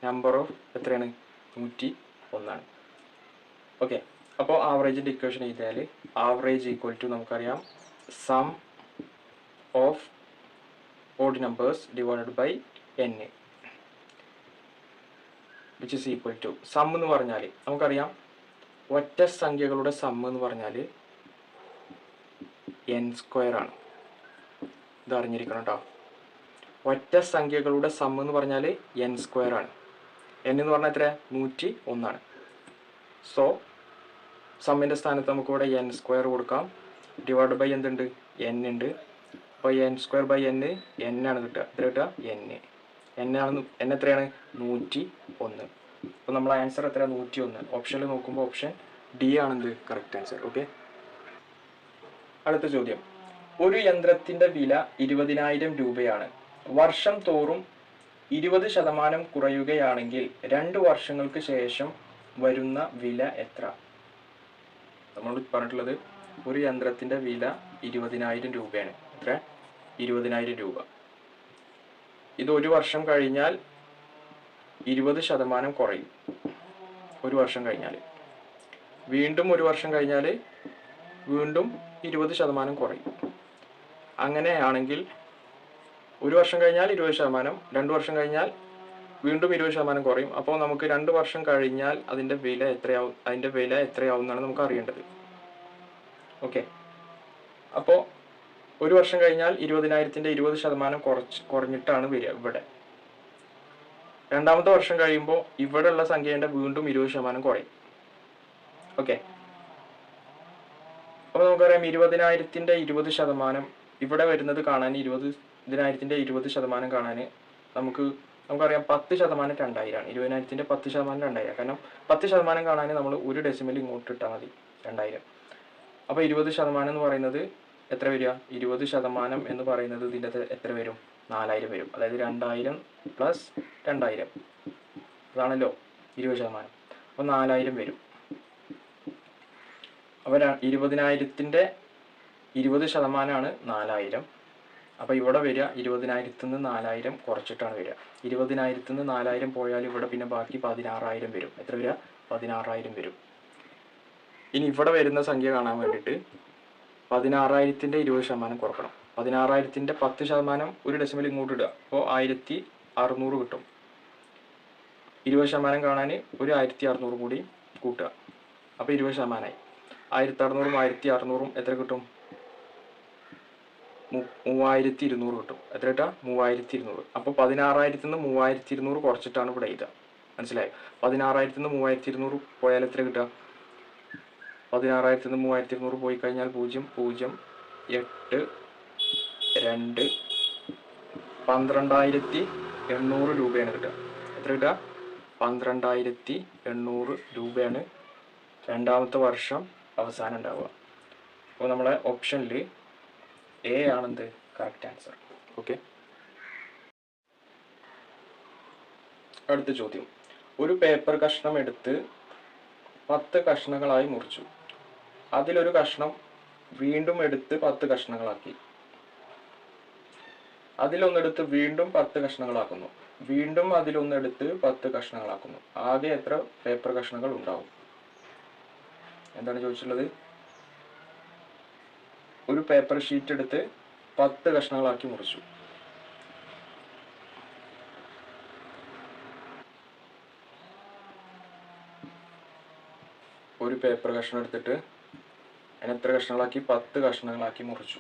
നമ്പർ ഓഫ് എത്രയാണ്? 101 ആണ്. ഓക്കെ, അപ്പോൾ ആവറേജിൻ്റെ ഇക്വേഷൻ എഴുതിയാൽ ആവറേജ് ഈക്വൽ ടു നമുക്കറിയാം sum of odd numbers divided by n which is equal to sum എന്ന് പറഞ്ഞാൽ നമുക്കറിയാം ഒറ്റ സംഖ്യകളുടെ സം എന്ന് പറഞ്ഞാൽ n² ആണ്. ഇത് അറിഞ്ഞിരിക്കണം കേട്ടോ. ഒറ്റ സംഖ്യകളുടെ സം എന്ന് പറഞ്ഞാൽ n² ആണ്. n എന്ന് പറഞ്ഞാൽ എത്ര? 101 സോ സമ്മിൻ്റെ സ്ഥാനത്ത് നമുക്ക് ഇവിടെ n² കൊടുക്കാം. ഡിവൈഡ് ബൈ എന്തുണ്ട്? n ഉണ്ട്. അപ്പോൾ n² n ആണ് കിട്ടുക. എത്ര കിട്ടുക? n എത്രയാണ്? 101. അപ്പോൾ നമ്മൾ ആൻസർ എത്ര? 101. ഓപ്ഷനിൽ നോക്കുമ്പോൾ ഓപ്ഷൻ ഡി ആണെന്ത് കറക്റ്റ് ആൻസർ. ഓക്കെ. അടുത്ത ചോദ്യം. ഒരു യന്ത്രത്തിൻ്റെ വില 20,000 രൂപയാണ്. വർഷം തോറും 20% കുറയുകയാണെങ്കിൽ 2 വർഷങ്ങൾക്ക് ശേഷം വരുന്ന വില എത്ര? നമ്മൾ പറഞ്ഞിട്ടുള്ളത് ഒരു യന്ത്രത്തിൻ്റെ വില 20,000 രൂപയാണ്. എത്ര? 20,000 രൂപ. ഇത് ഒരു വർഷം കഴിഞ്ഞാൽ 20% കുറയും. ഒരു വർഷം കഴിഞ്ഞാൽ വീണ്ടും ഒരു വർഷം കഴിഞ്ഞാൽ വീണ്ടും 20% കുറയും. അങ്ങനെയാണെങ്കിൽ ഒരു വർഷം കഴിഞ്ഞാൽ 20%, 2 വർഷം കഴിഞ്ഞാൽ വീണ്ടും 20% കുറയും. അപ്പോൾ നമുക്ക് 2 വർഷം കഴിഞ്ഞാൽ അതിൻ്റെ വില എത്രയാവും എന്നാണ് നമുക്ക് അറിയേണ്ടത്. ഓക്കെ. അപ്പോൾ ഒരു വർഷം കഴിഞ്ഞാൽ 20,000-ൻ്റെ 20% കുറഞ്ഞിട്ടാണ് വരിക ഇവിടെ. രണ്ടാമത്തെ വർഷം കഴിയുമ്പോൾ ഇവിടെ ഉള്ള സംഖ്യേൻ്റെ വീണ്ടും 20% കുറയും. ഓക്കെ. അപ്പോൾ നമുക്കറിയാം 20,000-ൻ്റെ 20% ഇവിടെ വരുന്നത് കാണാൻ 20,000-ൻ്റെ 20% കാണാൻ നമുക്കറിയാം 10% 2,000 ആണ്. 20,000-ൻ്റെ 10% 2,000. കാരണം 10% കാണാൻ നമ്മൾ ഒരു ഡെസിമൽ ഇങ്ങോട്ട് ഇട്ടാൽ മതി, 2,000. അപ്പോൾ 20% എന്ന് പറയുന്നത് എത്ര വരിക? 20% എന്ന് പറയുന്നത് ഇതിൻ്റെ എത്ര വരും? 4,000 വരും. അതായത് 2,000 പ്ലസ് 2,000 അതാണല്ലോ 20%. അപ്പോൾ 4,000 വരും. അപ്പോൾ 20,000-ൻ്റെ 20% 4,000. അപ്പോൾ ഇവിടെ വരിക 20,000-ന്ന് 4,000 കുറച്ചിട്ടാണ് വരിക. 20,000-ന്ന് 4,000 പോയാൽ ഇവിടെ പിന്നെ ബാക്കി 16,000 വരും. എത്ര വരിക? 16,000 വരും. ഇനി ഇവിടെ വരുന്ന സംഖ്യ കാണാൻ വേണ്ടിയിട്ട് 16,000-ൻ്റെ 20% കുറക്കണം. 16,000-ൻ്റെ 10% ഒരു ഡെസിമൽ ഇങ്ങോട്ട് ഇടുക. അപ്പോൾ 1,600 കിട്ടും. 20% കാണാൻ ഒരു 1,600 കൂടി കൂട്ടുക. അപ്പോൾ 20% 1,600-ഉം 1,600-ഉം എത്ര കിട്ടും? 3,200 കിട്ടും. എത്ര കിട്ടുക? 3,200. അപ്പോൾ 16,000-ന്ന് 3,200 കുറച്ചിട്ടാണ് ഇവിടെ എഴുതുക. മനസ്സിലായോ? 16,000-ന്ന് 3,200 പോയാൽ എത്ര കിട്ടുക? 16,000-ന്ന് 3,200 പോയി കഴിഞ്ഞാൽ 0,0,8,2 12,800 രൂപയാണ് കിട്ടുക. എത്ര കിട്ടുക? 12,800 രൂപയാണ് രണ്ടാമത്തെ വർഷം അവസാനം ഉണ്ടാവുക. അപ്പോൾ നമ്മളെ ഓപ്ഷനിൽ എ ആണെന്ത് കറക്റ്റ് ആൻസർ. ഓക്കെ. അടുത്ത ചോദ്യം. ഒരു പേപ്പർ കഷ്ണം എടുത്ത് 10 കഷ്ണങ്ങളായി മുറിച്ചു. അതിലൊരു കഷ്ണം വീണ്ടും എടുത്ത് 10 കഷ്ണങ്ങളാക്കി. അതിലൊന്നെടുത്ത് വീണ്ടും 10 കഷ്ണങ്ങളാക്കുന്നു. വീണ്ടും അതിലൊന്നെടുത്ത് 10 കഷ്ണങ്ങളാക്കുന്നു. ആകെ എത്ര പേപ്പർ കഷ്ണങ്ങൾ ഉണ്ടാവും? എന്താണ് ചോദിച്ചിട്ടുള്ളത്? ഒരു പേപ്പർ ഷീറ്റ് എടുത്ത് 10 കഷ്ണങ്ങളാക്കി മുറിച്ചു. ഒരു പേപ്പർ കഷ്ണം എടുത്തിട്ട് എത്ര കഷ്ണങ്ങളാക്കി? 10 കഷ്ണങ്ങളാക്കി മുറിച്ചു.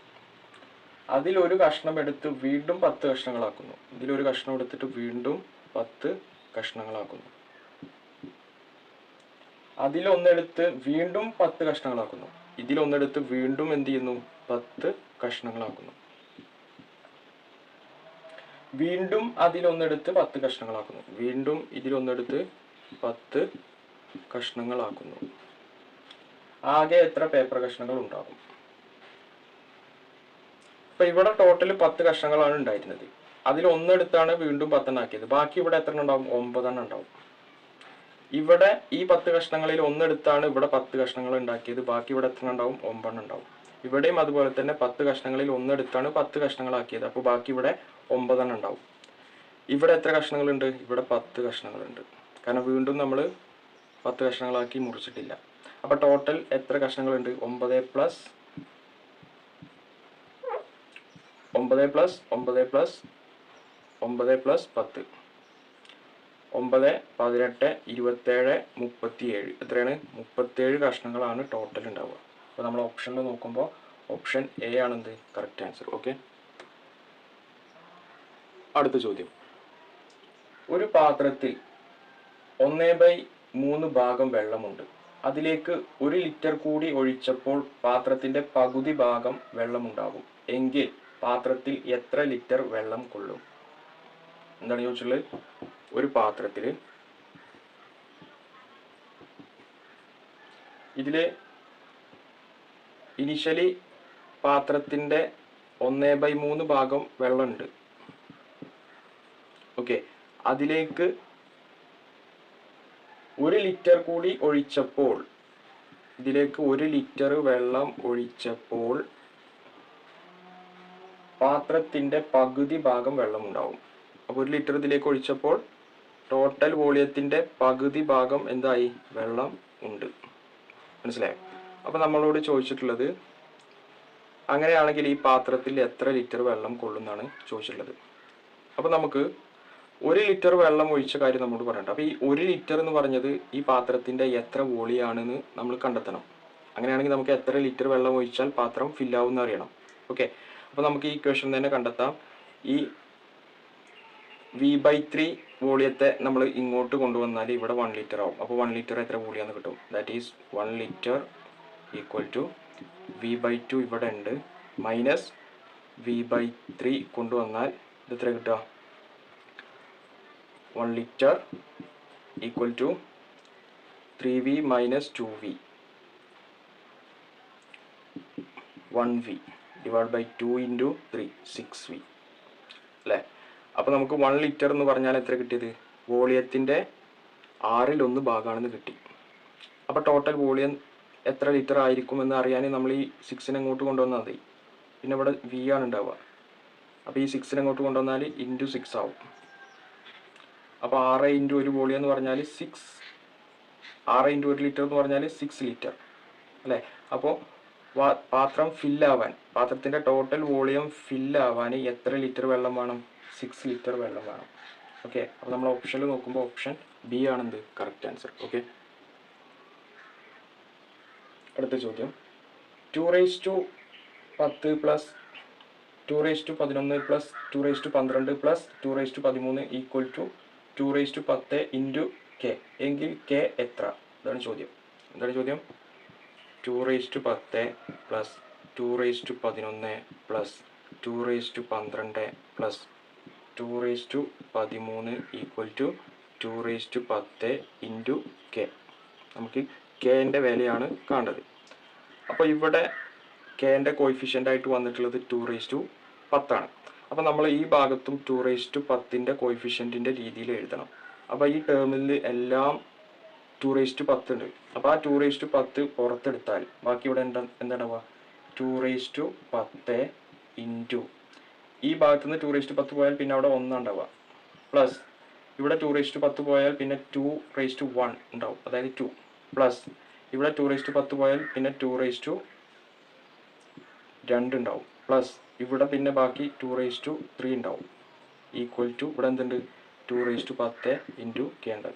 അതിലൊരു കഷ്ണം എടുത്ത് വീണ്ടും 10 കഷ്ണങ്ങളാക്കുന്നു. ഇതിലൊരു കഷ്ണം എടുത്തിട്ട് വീണ്ടും 10 കഷ്ണങ്ങളാക്കുന്നു. അതിലൊന്നെടുത്ത് വീണ്ടും 10 കഷ്ണങ്ങളാക്കുന്നു. ഇതിലൊന്നെടുത്ത് വീണ്ടും എന്ത് ചെയ്യുന്നു? 10 കഷ്ണങ്ങളാക്കുന്നു. വീണ്ടും അതിലൊന്നെടുത്ത് 10 കഷ്ണങ്ങളാക്കുന്നു. വീണ്ടും ഇതിലൊന്നെടുത്ത് 10 കഷ്ണങ്ങളാക്കുന്നു. ആകെ എത്ര പേപ്പർ കഷ്ണങ്ങൾ ഉണ്ടാകും? അപ്പൊ ഇവിടെ ടോട്ടൽ 10 കഷ്ണങ്ങളാണ് ഉണ്ടായിരുന്നത്. അതിൽ ഒന്നെടുത്താണ് വീണ്ടും 10 ആക്കിയത്. ബാക്കി ഇവിടെ എത്ര ഉണ്ടാവും? 9 ഉണ്ടാവും. ഇവിടെ ഈ 10 കഷ്ണങ്ങളിൽ ഒന്നെടുത്താണ് ഇവിടെ 10 കഷ്ണങ്ങൾ ഉണ്ടാക്കിയത്. ബാക്കി ഇവിടെ എത്ര ഉണ്ടാവും? 9 ഉണ്ടാവും. ഇവിടെയും അതുപോലെ തന്നെ 10 കഷ്ണങ്ങളിൽ ഒന്നെടുത്താണ് 10 കഷ്ണങ്ങളാക്കിയത്. അപ്പോൾ ബാക്കി ഇവിടെ 9 ഉണ്ടാവും. ഇവിടെ എത്ര കഷ്ണങ്ങളുണ്ട്? ഇവിടെ 10 കഷ്ണങ്ങളുണ്ട്. കാരണം വീണ്ടും നമ്മൾ 10 കഷ്ണങ്ങളാക്കി മുറിച്ചിട്ടില്ല. അപ്പോൾ ടോട്ടൽ എത്ര കഷ്ണങ്ങളുണ്ട്? 9 പ്ലസ് 9 പ്ലസ് 9 പ്ലസ് 9 പ്ലസ് 10 9 18 27 37 എത്രയാണ്? 37 കഷ്ണങ്ങളാണ് ടോട്ടൽ ഉണ്ടാവുക. അപ്പോൾ നമ്മൾ ഓപ്ഷനിൽ നോക്കുമ്പോൾ ഓപ്ഷൻ എ ആണെന്ത് കറക്റ്റ് ആൻസർ. ഓക്കെ, അടുത്ത ചോദ്യം. ഒരു പാത്രത്തിൽ 1/3 ഭാഗം വെള്ളമുണ്ട്. അതിലേക്ക് 1 ലിറ്റർ കൂടി ഒഴിച്ചപ്പോൾ പാത്രത്തിന്റെ പകുതി ഭാഗം വെള്ളമുണ്ടാകും എങ്കിൽ പാത്രത്തിൽ എത്ര ലിറ്റർ വെള്ളം കൊള്ളും? എന്താണ് ചോദിച്ചുള്ളത്? ഒരു പാത്രത്തിൽ ഇതില് ഇനിഷ്യലി പാത്രത്തിന്റെ 1/3 ഭാഗം വെള്ളമുണ്ട്. ഓക്കെ, അതിലേക്ക് 1 ലിറ്റർ കൂടി ഒഴിച്ചപ്പോൾ, ഇതിലേക്ക് 1 ലിറ്റർ വെള്ളം ഒഴിച്ചപ്പോൾ പാത്രത്തിന്റെ പകുതി ഭാഗം വെള്ളമുണ്ടാവും. അപ്പോൾ 1 ലിറ്റർ ഇതിലേക്ക് ഒഴിച്ചപ്പോൾ ടോട്ടൽ വോളിയത്തിന്റെ പകുതി ഭാഗം എന്തായി? വെള്ളം ഉണ്ട്. മനസ്സിലായോ? അപ്പോൾ നമ്മളോട് ചോദിച്ചിട്ടുള്ളത് അങ്ങനെയാണെങ്കിൽ ഈ പാത്രത്തിൽ എത്ര ലിറ്റർ വെള്ളം കൊള്ളുന്നാണ് ചോദിച്ചിട്ടുള്ളത്. അപ്പോൾ നമുക്ക് 1 ലിറ്റർ വെള്ളം ഒഴിച്ച കാര്യം നമ്മോട് പറയണ്ട. അപ്പോൾ ഈ 1 ലിറ്റർ എന്ന് പറഞ്ഞത് ഈ പാത്രത്തിന്റെ എത്ര വോളിയാണെന്ന് നമ്മൾ കണ്ടെത്തണം. അങ്ങനെയാണെങ്കിൽ നമുക്ക് എത്ര ലിറ്റർ വെള്ളം ഒഴിച്ചാൽ പാത്രം ഫില്ലാവുമെന്ന് അറിയണം. ഓക്കെ, അപ്പോൾ നമുക്ക് ഈ ഇക്വേഷൻ തന്നെ കണ്ടെത്താം. ഈ V/3 വോളിയത്തെ നമ്മൾ ഇങ്ങോട്ട് കൊണ്ടുവന്നാൽ ഇവിടെ 1 ലിറ്റർ ആവും. അപ്പോൾ 1 ലിറ്റർ എത്ര വോളിയാന്ന് കിട്ടും? That is 1 litre equal to V/2 ഇവിടെ ഉണ്ട് മൈനസ് V/3 കൊണ്ടുവന്നാൽ ഇത് എത്ര കിട്ടുക? 1 litre equal to 3V minus 2V 1V divide by 2 into 3 6V അല്ലേ? അപ്പോൾ നമുക്ക് 1 ലിറ്റർ എന്ന് പറഞ്ഞാൽ എത്ര കിട്ടിയത്? വോളിയത്തിൻ്റെ 1/6 ഭാഗമാണെന്ന് കിട്ടി. അപ്പോൾ ടോട്ടൽ വോളിയം എത്ര ലിറ്റർ ആയിരിക്കും എന്ന് അറിയാൻ നമ്മൾ ഈ 6നെ അങ്ങോട്ട് കൊണ്ടുവന്നാൽ മതി. പിന്നെ ഇവിടെ V ആണ് ഉണ്ടാവുക. അപ്പോൾ ഈ 6നെ അങ്ങോട്ട് കൊണ്ടുവന്നാൽ ഇൻറ്റു 6 ആവും. അപ്പോൾ 6 ഇൻറ്റു 1 വോളിയം എന്ന് പറഞ്ഞാൽ 6, 6 ഇൻറ്റു 1 ലിറ്റർ എന്ന് പറഞ്ഞാൽ 6 ലിറ്റർ അല്ലേ? അപ്പോൾ പാത്രം ഫില്ലാവാൻ, പാത്രത്തിൻ്റെ ടോട്ടൽ വോളിയം ഫില്ലാവാൻ എത്ര ലിറ്റർ വെള്ളം വേണം? 6 ലിറ്റർ വെള്ളം വേണം. ഓക്കെ, അപ്പോൾ നമ്മൾ ഓപ്ഷനിൽ നോക്കുമ്പോൾ ഓപ്ഷൻ ബി ആണെന്ത് കറക്റ്റ് ആൻസർ. ഓക്കെ, അടുത്ത ചോദ്യം. 2/10 plus 2/11 plus 2/12 plus 2/13 equal to 2/10 into K എങ്കിൽ കെ എത്ര? ഇതാണ് ചോദ്യം. എന്താണ് ചോദ്യം? 2/10 plus 2/11 plus 2/12 plus 2/13 equal to 2/10 into K. നമുക്ക് കെൻ്റെ വിലയാണ് കാണേണ്ടത്. അപ്പോൾ ഇവിടെ കെൻ്റെ കോയിഫിഷ്യൻ്റ് ആയിട്ട് വന്നിട്ടുള്ളത് 2/10 ആണ്. അപ്പോൾ നമ്മൾ ഈ ഭാഗത്തും 2/10ൻ്റെ കോയിഫിഷ്യൻറ്റിൻ്റെ രീതിയിൽ എഴുതണം. അപ്പോൾ ഈ ടേമിൽ എല്ലാം 2/10 ഉണ്ട്. അപ്പോൾ ആ 2/10 പുറത്തെടുത്താൽ ബാക്കി ഇവിടെ എന്താണുക? 2/10 ഇൻറ്റു ഈ ഭാഗത്ത് നിന്ന് 2/10 പോയാൽ പിന്നെ അവിടെ 1 ഉണ്ടാവുക പ്ലസ് ഇവിടെ 2/10 പോയാൽ പിന്നെ 2/1 ഉണ്ടാവും, അതായത് 2 പ്ലസ് ഇവിടെ 2/10 പോയാൽ പിന്നെ 2/2 ഉണ്ടാവും പ്ലസ് ഇവിടെ പിന്നെ ബാക്കി 2/3 ഉണ്ടാവും ഈക്വൽ ടു ഇവിടെ എന്തുണ്ട്? 2/10 ഇൻറ്റു കെ ഉണ്ട്.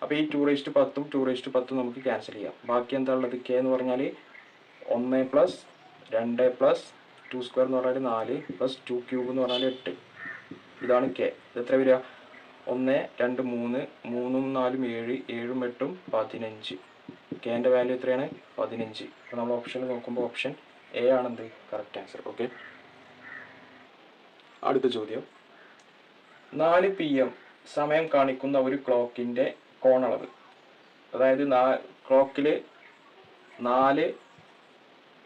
അപ്പോൾ ഈ 2/10ഉം 2/10 നമുക്ക് ക്യാൻസൽ ചെയ്യാം. ബാക്കി എന്താ ഉള്ളത്? കെ എന്ന് പറഞ്ഞാൽ 1 പ്ലസ് 2 പ്ലസ് 2 സ്ക്വയർ എന്ന് പറഞ്ഞാൽ 4 പ്ലസ് 2 ക്യൂബ് എന്ന് പറഞ്ഞാൽ 8. ഇതാണ് കെ. ഇത് എത്ര വരിക? 1 2 3 3 4 7 7 8 15. കെൻ്റെ വാല്യൂ എത്രയാണ്? 15. അപ്പോൾ നമ്മൾ ഓപ്ഷനിൽ നോക്കുമ്പോൾ ഓപ്ഷൻ എ ആണെന്ത് കറക്റ്റ് ആൻസർ. ഓക്കെ, അടുത്ത ചോദ്യം. 4 PM സമയം കാണിക്കുന്ന ഒരു ക്ലോക്കിൻ്റെ കോണളവ്, അതായത് ക്ലോക്കിൽ 4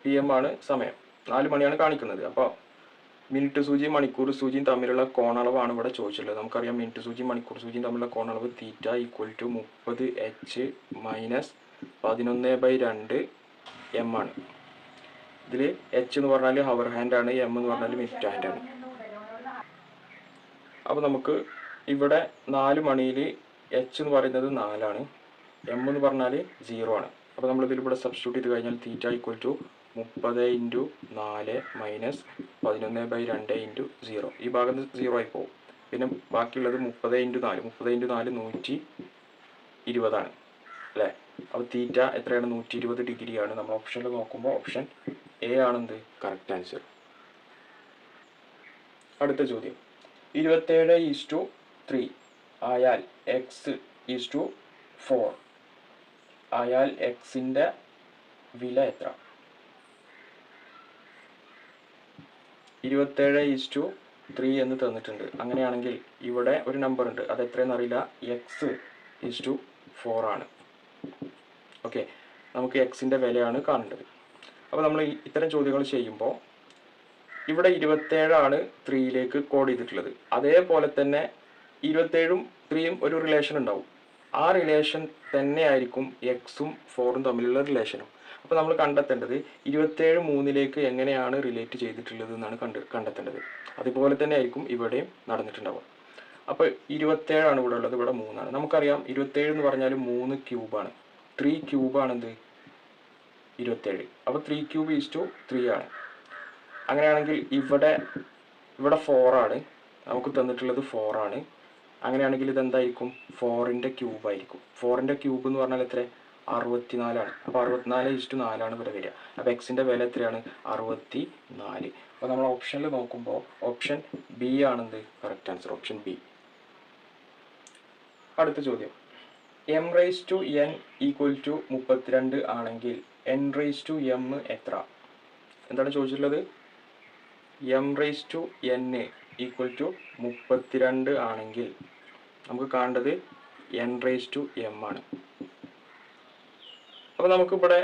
PM ആണ് സമയം, 4 മണിയാണ് കാണിക്കുന്നത്. അപ്പോൾ മിനിറ്റ് സൂചിയും മണിക്കൂർ സൂചിയും തമ്മിലുള്ള കോണളവാണ് ഇവിടെ ചോദിച്ചിട്ടുള്ളത്. നമുക്കറിയാം മിനിറ്റ് സൂചിയും മണിക്കൂർ സൂചിയും തമ്മിലുള്ള കോണളവ് theta equal to 30H minus 11/2 M ആണ്. ഇതിൽ H എന്ന് പറഞ്ഞാൽ ഹവർ ഹാൻഡ് ആണ്, M എന്ന് പറഞ്ഞാൽ മിനിറ്റ് ഹാൻഡ് ആണ്. അപ്പോൾ നമുക്ക് ഇവിടെ 4 മണിയിൽ H എന്ന് പറയുന്നത് 4 ആണ്, M എന്ന് പറഞ്ഞാൽ 0 ആണ്. അപ്പോൾ നമ്മളിതിൽ ഇവിടെ സബ്സ്റ്റിറ്റ്യൂട്ട് ചെയ്ത് കഴിഞ്ഞാൽ തീറ്റ ഈക്വൽ ടു 30 × 4 - 11/2 × 0. ഈ ഭാഗത്ത് 0 ആയി പോകും. പിന്നെ ബാക്കിയുള്ളത് 30 × 4. 30 × 4 120 ആണ് അല്ലേ? അപ്പോൾ തീറ്റ എത്രയാണ്? 120 ഡിഗ്രിയാണ്. നമ്മൾ ഓപ്ഷനിൽ നോക്കുമ്പോൾ ഓപ്ഷൻ എ ആണെന്ത് കറക്റ്റ് ആൻസർ. അടുത്ത ചോദ്യം, 27:3 ആയാൽ x:4 ആയാൽ എക്സിൻ്റെ വില എത്ര? 27:3 എന്ന് തന്നിട്ടുണ്ട്. അങ്ങനെയാണെങ്കിൽ ഇവിടെ ഒരു നമ്പർ ഉണ്ട്, അത് എത്രയെന്ന് അറിയില്ല. x:4 ആണ്. ഓക്കെ, നമുക്ക് എക്സിൻ്റെ വിലയാണ് കാണേണ്ടത്. അപ്പോൾ നമ്മൾ ഇത്തരം ചോദ്യങ്ങൾ ചെയ്യുമ്പോൾ ഇവിടെ 27 3യിലേക്ക് കോഡ് ചെയ്തിട്ടുള്ളത്. അതേപോലെ തന്നെ 27ഉം 3യും ഒരു റിലേഷൻ ഉണ്ടാവും. ആ റിലേഷൻ തന്നെയായിരിക്കും എക്സും 4ഉം തമ്മിലുള്ള റിലേഷനും. അപ്പോൾ നമ്മൾ കണ്ടെത്തേണ്ടത് 27 3ലേക്ക് എങ്ങനെയാണ് റിലേറ്റ് ചെയ്തിട്ടുള്ളത് എന്നാണ് കണ്ടെത്തേണ്ടത്. അതുപോലെ തന്നെ ആയിരിക്കും ഇവിടെയും നടന്നിട്ടുണ്ടാവുക. അപ്പോൾ 27 ഇവിടെ ഉള്ളത്, ഇവിടെ 3 നമുക്കറിയാം 27 എന്ന് പറഞ്ഞാൽ 3 ക്യൂബാണ്. 3 ക്യൂബാണെന്ത് 27. അപ്പോൾ 3³ 3 ആണ്. അങ്ങനെയാണെങ്കിൽ ഇവിടെ 4 നമുക്ക് തന്നിട്ടുള്ളത് 4 അങ്ങനെയാണെങ്കിൽ ഇതെന്തായിരിക്കും? 4ൻ്റെ ക്യൂബായിരിക്കും. 4ൻ്റെ ക്യൂബ് എന്ന് പറഞ്ഞാൽ എത്ര? 64 അപ്പോൾ 64:4 ഇവിടെ വരിക. അപ്പോൾ എക്സിൻ്റെ വില എത്രയാണ്? 64. അപ്പോൾ നമ്മൾ ഓപ്ഷനിൽ നോക്കുമ്പോൾ ഓപ്ഷൻ ബി ആണെന്ത് കറക്റ്റ് ആൻസർ, ഓപ്ഷൻ ബി. അടുത്ത ചോദ്യം, m⁻n = 32 ആണെങ്കിൽ n⁻m എത്ര? എന്താണ് ചോദിച്ചിട്ടുള്ളത്? m⁻n = 32 ആണെങ്കിൽ നമുക്ക് കാണേണ്ടത് n⁻m ആണ്. അപ്പോൾ നമുക്കിവിടെ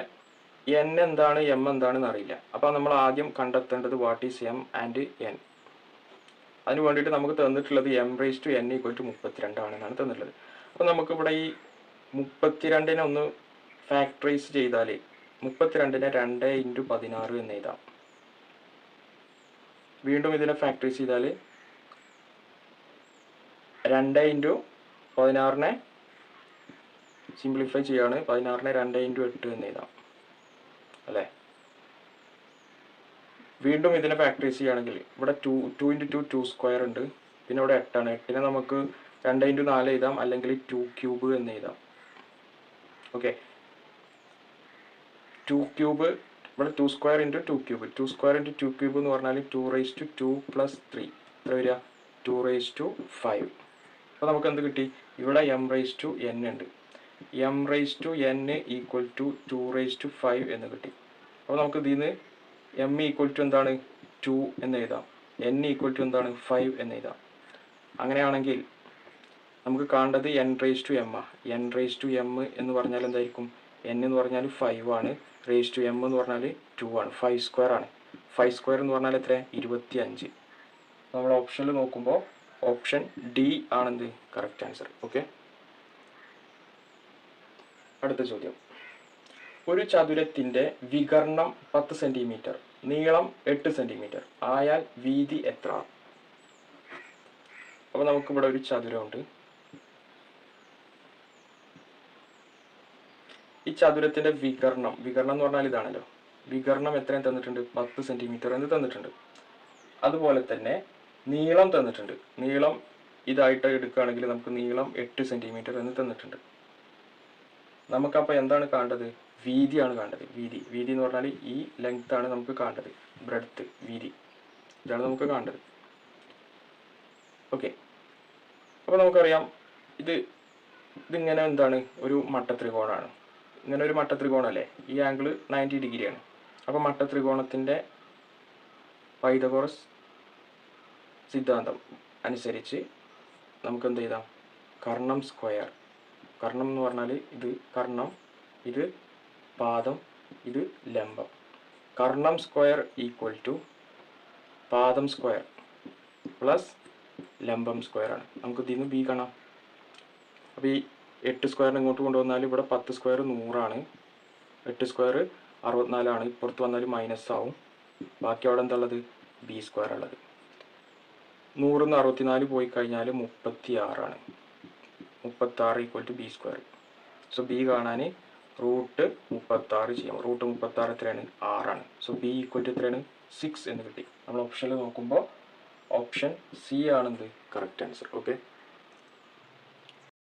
n എന്താണ് m എന്താണെന്ന് അറിയില്ല. അപ്പോൾ നമ്മൾ ആദ്യം കണ്ടെത്തേണ്ടത് what is m and n. അതിന് വേണ്ടിയിട്ട് നമുക്ക് തന്നിട്ടുള്ളത് m⁻n = 32 ആണെന്നാണ് തന്നിട്ടുള്ളത്. അപ്പോൾ നമുക്കിവിടെ ഈ 32നെ ഒന്ന് ഫാക്ടറൈസ് ചെയ്താൽ 32നെ 2 × 16 എന്ന് എഴുതാം. വീണ്ടും ഇതിനെ ഫാക്ടറൈസ് ചെയ്താൽ 2 × 16നെ സിംപ്ലിഫൈ ചെയ്യാണ്. 16നെ 2 × 8 എന്ന് എഴുതാം അല്ലേ? വീണ്ടും ഇതിനെ ഫാക്ടറൈസ് ചെയ്യുകയാണെങ്കിൽ ഇവിടെ 2 × 2 2² ഉണ്ട്. പിന്നെ ഇവിടെ 8 ആണ്. 8നെ നമുക്ക് 2 × 4 എഴുതാം, അല്ലെങ്കിൽ 2³ എന്ന് എഴുതാം. ഓക്കെ, 2³ ഇവിടെ 2² × 2³ 2² × 2³ എന്ന് പറഞ്ഞാൽ 2⁻² + 3 എത്ര വരിക? 2⁵. അപ്പോൾ നമുക്ക് എന്ത് കിട്ടി? ഇവിടെ m⁻n ഉണ്ട്. m⁻n = 2⁵ എന്ന് കിട്ടി. അപ്പോൾ നമുക്ക് ഇതിൽ നിന്ന് m = എന്താണ്? 2 എന്ന് എഴുതാം. n = എന്താണ്? 5 എന്ന് എഴുതാം. അങ്ങനെയാണെങ്കിൽ നമുക്ക് കാണേണ്ടത് n⁻m. n⁻m എന്ന് പറഞ്ഞാൽ എന്തായിരിക്കും? n എന്ന് പറഞ്ഞാൽ 5 ആണ്, m എന്ന് പറഞ്ഞാൽ 2 ആണ്, 5² ആണ്. 5² എന്ന് പറഞ്ഞാൽ എത്ര? 25. നമ്മൾ ഓപ്ഷനിൽ നോക്കുമ്പോൾ ഓപ്ഷൻ ഡി ആണെന്ത് കറക്റ്റ് ആൻസർ. ഓക്കെ, അടുത്ത ചോദ്യം, ഒരു ചതുരത്തിൻ്റെ വികർണം 10 സെൻറ്റിമീറ്റർ, നീളം 8 സെൻറ്റിമീറ്റർ ആയാൽ വീതി എത്ര? അപ്പോൾ നമുക്കിവിടെ ഒരു ചതുരമുണ്ട്. ഈ ചതുരത്തിൻ്റെ വികർണം എന്ന് പറഞ്ഞാൽ ഇതാണല്ലോ. വികർണം എത്രയും തന്നിട്ടുണ്ട്? 10 സെൻറ്റിമീറ്റർ എന്ന് തന്നിട്ടുണ്ട്. അതുപോലെ തന്നെ നീളം തന്നിട്ടുണ്ട്. നീളം ഇതായിട്ട് എടുക്കുകയാണെങ്കിൽ നമുക്ക് നീളം 8 സെൻറ്റിമീറ്റർ എന്ന് തന്നിട്ടുണ്ട്. നമുക്കപ്പോൾ എന്താണ് കാണേണ്ടത്? വീതിയാണ് കാണേണ്ടത്. വീതി എന്ന് പറഞ്ഞാൽ ഈ ലെങ്ത് ആണ് നമുക്ക് കാണേണ്ടത്. ബ്രെഡ്ത്ത്, വീതി, ഇതാണ് നമുക്ക് കാണേണ്ടത്. ഓക്കെ, അപ്പോൾ നമുക്കറിയാം ഇതിങ്ങനെ എന്താണ്? ഒരു മട്ടത്രികോണമാണ്. ഇങ്ങനെ ഒരു മട്ടത്രികോണല്ലേ? ഈ ആംഗിൾ 90 ഡിഗ്രിയാണ്. അപ്പോൾ മട്ടത്രികോണത്തിൻ്റെ പൈതഗോറസ് സിദ്ധാന്തം അനുസരിച്ച് നമുക്ക് എന്ത് ചെയ്താം? കർണം സ്ക്വയർ. കർണം എന്ന് പറഞ്ഞാൽ ഇത് കർണം, ഇത് പാദം, ഇത് ലംബം. കർണം സ്ക്വയർ = പാദം സ്ക്വയർ പ്ലസ് ലംബം സ്ക്വയർ ആണ്. നമുക്ക് ഇതിൽ നിന്ന് ബി കാണാം. അപ്പോൾ ഈ 8² ഇങ്ങോട്ട് കൊണ്ടുവന്നാൽ ഇവിടെ 10² 100 ആണ്, 8² 64 ആണ്. പുറത്ത് വന്നാൽ മൈനസ് ആവും. ബാക്കി അവിടെ എന്താ ഉള്ളത്? b² ഉള്ളത്. 100 നിന്ന് 64 പോയി കഴിഞ്ഞാൽ 36 ആണ്. 36 = b². സോ ബി കാണാൻ റൂട്ട് 36 ചെയ്യാം. റൂട്ട് 36 എത്രയാണ്? 6ആണ്. സോ ബി ഈക്വൽ ടു എത്രയാണ്? 6 എന്ന് കിട്ടി. നമ്മൾ ഓപ്ഷനിൽ നോക്കുമ്പോൾ ഓപ്ഷൻ സി ആണെന്ത് കറക്റ്റ് ആൻസർ. ഓക്കെ.